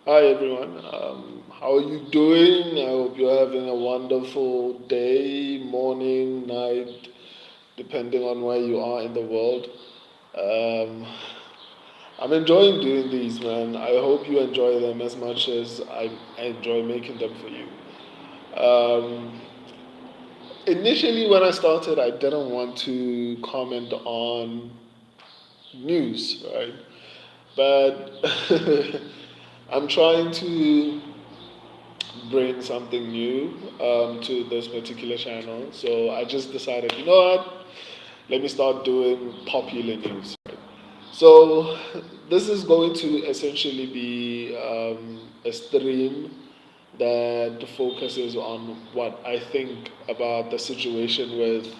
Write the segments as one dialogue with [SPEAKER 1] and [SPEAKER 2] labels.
[SPEAKER 1] Hi everyone. How are you doing? I hope you're having a wonderful day, morning, night, depending on where you are in the world. Um, I'm enjoying doing these, man. I hope you enjoy them as much as I enjoy making them for you. Um, Initially, when I started, I didn't want to comment on news, right? But I'm trying to bring something new to this particular channel. So I just decided, you know what? Let me start doing popular news. So this is going to essentially be a stream that focuses on what I think about the situation with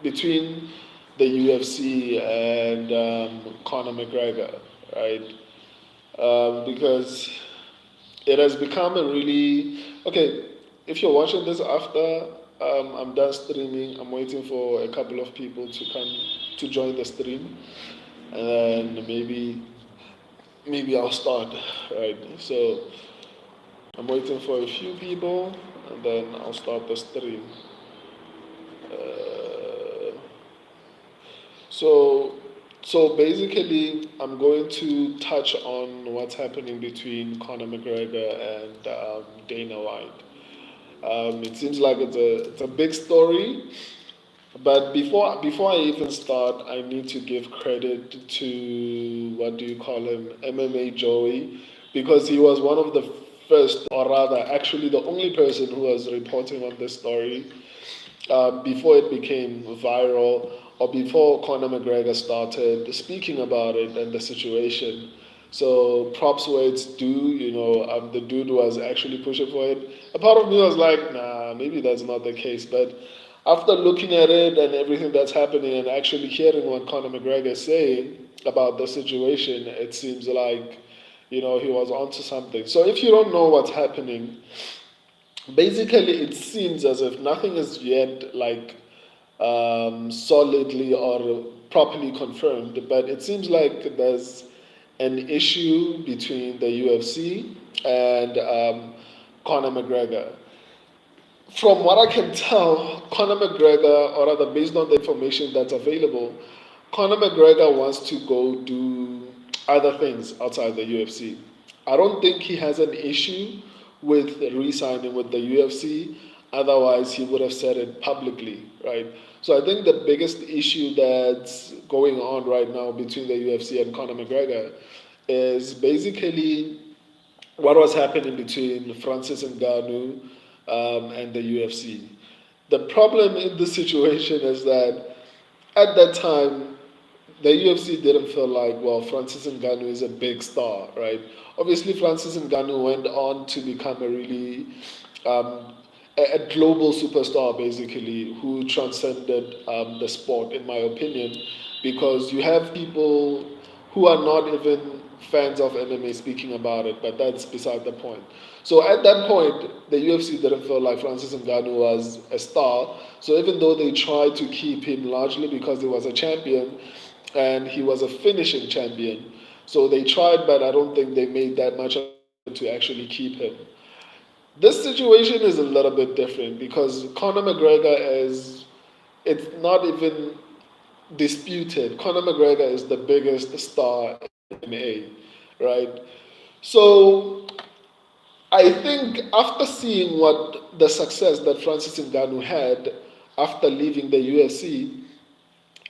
[SPEAKER 1] between the UFC and Conor McGregor, right? Because it has become a really okay. If you're watching this after I'm done streaming, I'm waiting for a couple of people to come to join the stream, and then maybe I'll start. Right. So I'm waiting for a few people, and then I'll start the stream. Uh, so so basically, I'm going to touch on what's happening between Conor McGregor and Dana White. It seems like it's a big story, but before I even start, I need to give credit to what do you call him, MMA Joey, because he was one of the first, or rather, actually the only person who was reporting on this story before it became viral or before Conor McGregor started speaking about it and the situation. So props where it's due. The dude was actually pushing for it. A part of me was like, nah, maybe that's not the case. But after looking at it and everything that's happening and actually hearing what Conor McGregor is saying about the situation, it seems like, he was onto something. So if you don't know what's happening, basically it seems as if nothing is yet like solidly or properly confirmed, but it seems like there's an issue between the UFC and Conor McGregor. From what I can tell, Conor McGregor, or rather based on the information that's available, Conor McGregor wants to go do other things outside the UFC. I don't think he has an issue with re-signing with the UFC. Otherwise, he would have said it publicly, right? So I think the biggest issue that's going on right now between the UFC and Conor McGregor is basically what was happening between Francis Ngannou and the UFC. The problem in this situation is that at that time, the UFC didn't feel like, well, Francis Ngannou is a big star, right? Obviously, Francis Ngannou went on to become a really um, a global superstar, basically, who transcended the sport, in my opinion, because you have people who are not even fans of MMA speaking about it, but that's beside the point. So at that point, the UFC didn't feel like Francis Ngannou was a star. So even though they tried to keep him largely because he was a champion and he was a finishing champion, so they tried, but I don't think they made that much effort to actually keep him. This situation is a little bit different because Conor McGregor is, it's not even disputed. Conor McGregor is the biggest star in MMA, right? So I think after seeing what the success that Francis Ngannou had after leaving the UFC,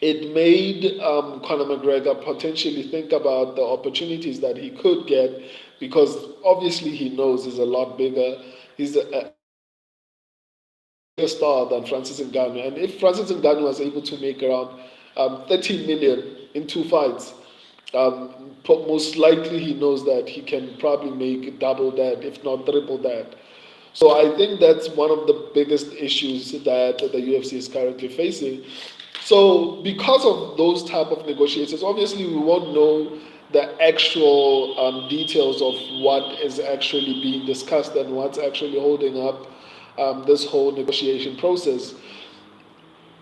[SPEAKER 1] it made Conor McGregor potentially think about the opportunities that he could get because obviously he knows he's a lot bigger. He's a bigger star than Francis Ngannou. And if Francis Ngannou was able to make around 30 million in two fights, most likely he knows that he can probably make double that, if not triple that. So I think that's one of the biggest issues that the UFC is currently facing. So because of those type of negotiations, obviously we won't know the actual details of what is actually being discussed and what's actually holding up this whole negotiation process.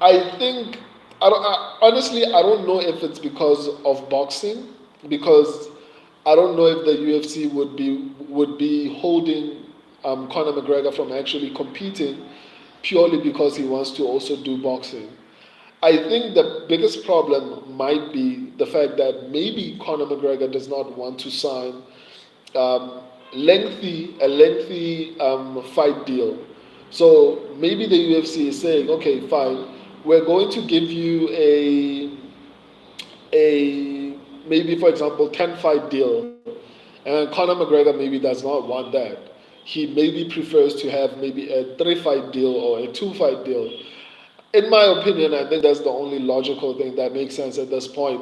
[SPEAKER 1] I think Honestly, I don't know if it's because of boxing, because I don't know if the UFC would be holding Conor McGregor from actually competing purely because he wants to also do boxing. I think the biggest problem might be the fact that maybe Conor McGregor does not want to sign um, lengthy fight deal. So maybe the UFC is saying, okay, fine, we're going to give you a maybe, for example, 10 fight deal, and Conor McGregor maybe does not want that. He maybe prefers to have maybe a 3 fight deal or a 2 fight deal. In my opinion, I think that's the only logical thing that makes sense at this point,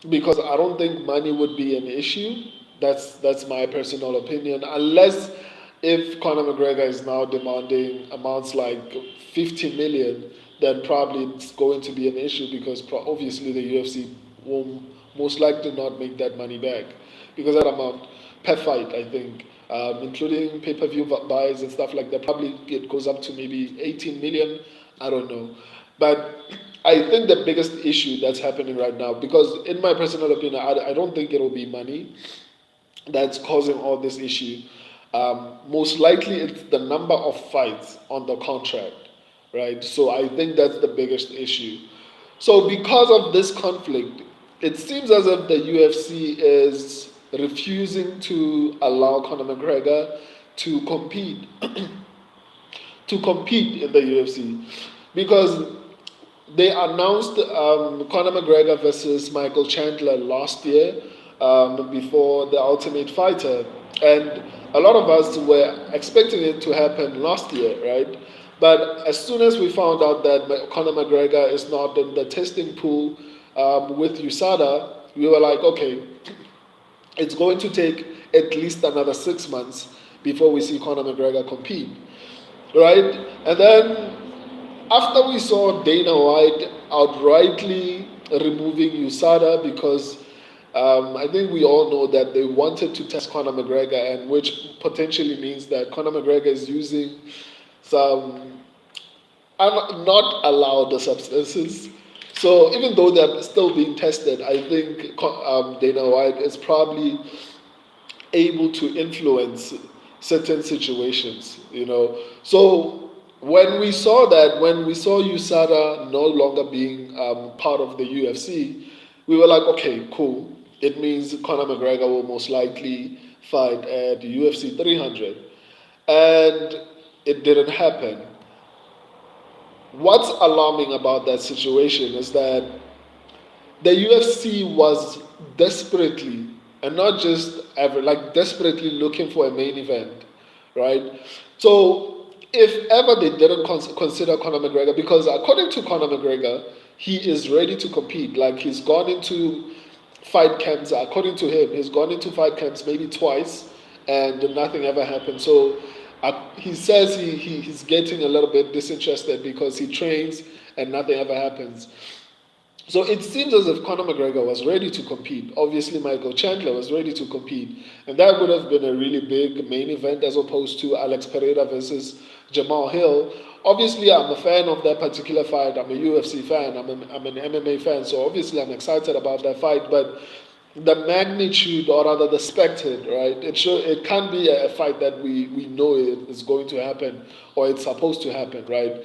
[SPEAKER 1] because I don't think money would be an issue. That's my personal opinion. Unless if Conor McGregor is now demanding amounts like 50 million, then probably it's going to be an issue, because obviously the UFC will most likely not make that money back, because that amount per fight, I think, including pay-per-view buys and stuff like that, probably it goes up to maybe 18 million. I don't know. But I think the biggest issue that's happening right now, because in my personal opinion, I don't think it'll be money that's causing all this issue. Most likely, it's the number of fights on the contract, right? So I think that's the biggest issue. So because of this conflict, it seems as if the UFC is refusing to allow Conor McGregor to compete in the UFC, because they announced Conor McGregor versus Michael Chandler last year, before the Ultimate Fighter, and a lot of us were expecting it to happen last year, right? But as soon as we found out that Conor McGregor is not in the testing pool with USADA, we were like, okay, it's going to take at least another 6 months before we see Conor McGregor compete, right? And then after we saw Dana White outrightly removing USADA, because I think we all know that they wanted to test Conor McGregor, and which potentially means that Conor McGregor is using some not allowed substances. So even though they're still being tested, I think Dana White is probably able to influence certain situations, So when we saw USADA no longer being part of the UFC, we were like, okay, cool. It means Conor McGregor will most likely fight at UFC 300, and it didn't happen. What's alarming about that situation is that the UFC was desperately, and not just ever, like desperately looking for a main event, right? So if ever they didn't consider Conor McGregor, because according to Conor McGregor, he is ready to compete. Like, he's gone into fight camps. According to him, he's gone into fight camps maybe twice, and nothing ever happened. So he says he's getting a little bit disinterested because he trains and nothing ever happens. So it seems as if Conor McGregor was ready to compete. Obviously, Michael Chandler was ready to compete. And that would have been a really big main event, as opposed to Alex Pereira versus Jamal Hill. Obviously, I'm a fan of that particular fight. I'm a UFC fan. I'm an MMA fan. So obviously, I'm excited about that fight. But the magnitude, or rather the spectacle, right? It can't be a fight that we know it is going to happen, or it's supposed to happen, right?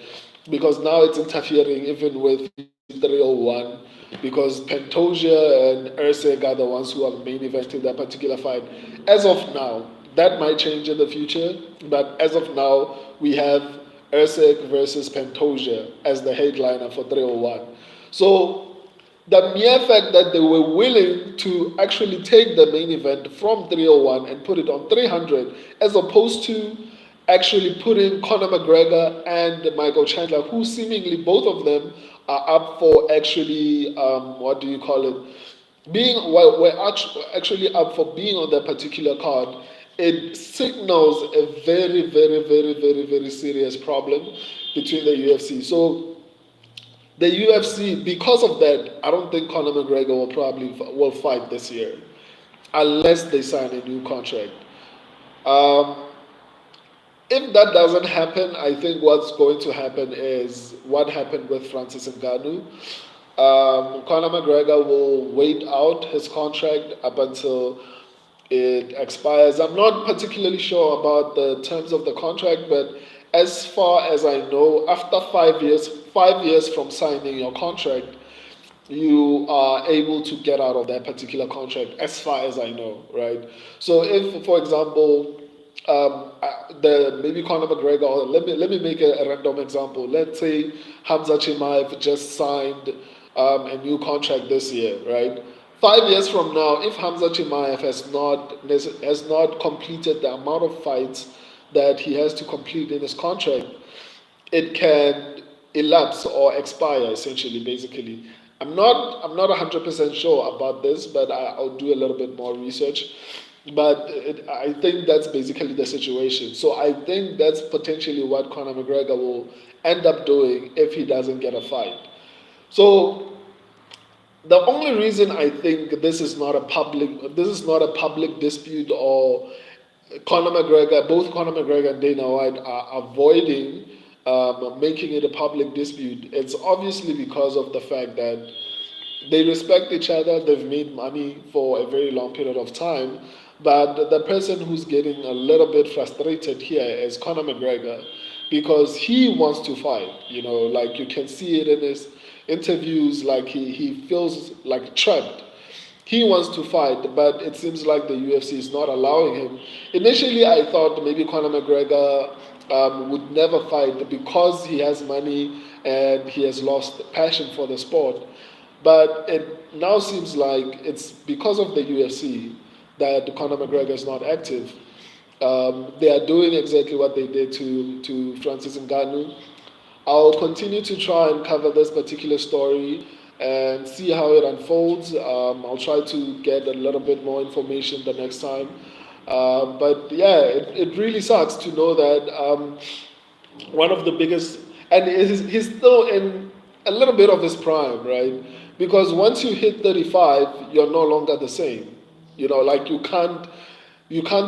[SPEAKER 1] Because now it's interfering even with 301, because Pantoja and Erceg are the ones who are main eventing that particular fight. As of now, that might change in the future, but as of now, we have Erceg versus Pantoja as the headliner for 301. So the mere fact that they were willing to actually take the main event from 301 and put it on 300, as opposed to actually putting Conor McGregor and Michael Chandler, who seemingly both of them are up for actually, what do you call it? We're actually up for being on that particular card. It signals a very, very, very, very, very serious problem between the UFC. So the UFC, because of that, I don't think Conor McGregor will fight this year, unless they sign a new contract. Um, if that doesn't happen, I think what's going to happen is what happened with Francis Ngannou. Conor McGregor will wait out his contract up until it expires. I'm not particularly sure about the terms of the contract, but as far as I know, after 5 years, 5 years from signing your contract, you are able to get out of that particular contract, as far as I know, right? So if, for example, the maybe Conor McGregor, or let me make a random example. Let's say Hamza Chimaev just signed a new contract this year, right? 5 years from now, if Hamza Chimaev has not completed the amount of fights that he has to complete in his contract, it can elapse or expire essentially, basically. I'm not 100% sure about this, but I'll do a little bit more research. But I think that's basically the situation. So I think that's potentially what Conor McGregor will end up doing if he doesn't get a fight. So the only reason I think this is not a public dispute, or both Conor McGregor and Dana White are avoiding making it a public dispute. It's obviously because of the fact that they respect each other. They've made money for a very long period of time. But the person who's getting a little bit frustrated here is Conor McGregor, because he wants to fight. Like you can see it in his interviews, like he feels like trapped. He wants to fight, but it seems like the UFC is not allowing him. Initially, I thought maybe Conor McGregor would never fight because he has money and he has lost passion for the sport. But it now seems like it's because of the UFC that Conor McGregor is not active. They are doing exactly what they did to Francis Ngannou. I'll continue to try and cover this particular story and see how it unfolds. I'll try to get a little bit more information the next time. But yeah, it really sucks to know that one of the biggest, and he's still in a little bit of his prime, right? Because once you hit 35, you're no longer the same. Like you can't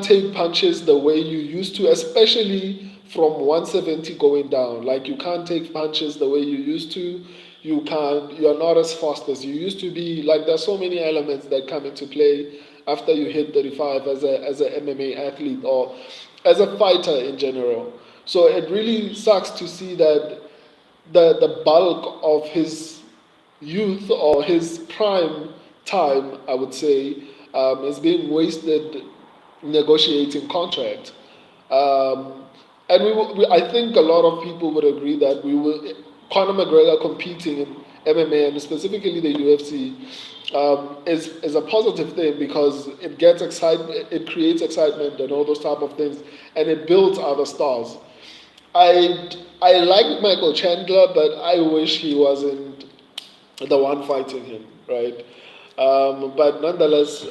[SPEAKER 1] take punches the way you used to, especially from 170 going down. Like you can't take punches the way you used to. You're not as fast as you used to be. Like there's so many elements that come into play after you hit 35 as a MMA athlete, or as a fighter in general. So it really sucks to see that the bulk of his youth, or his prime time, I would say, is being wasted negotiating contract. Um, and I think a lot of people would agree that Conor McGregor competing in MMA, and specifically the UFC, is a positive thing, because it creates excitement and all those type of things, and it builds other stars. I like Michael Chandler, but I wish he wasn't the one fighting him, right? But nonetheless,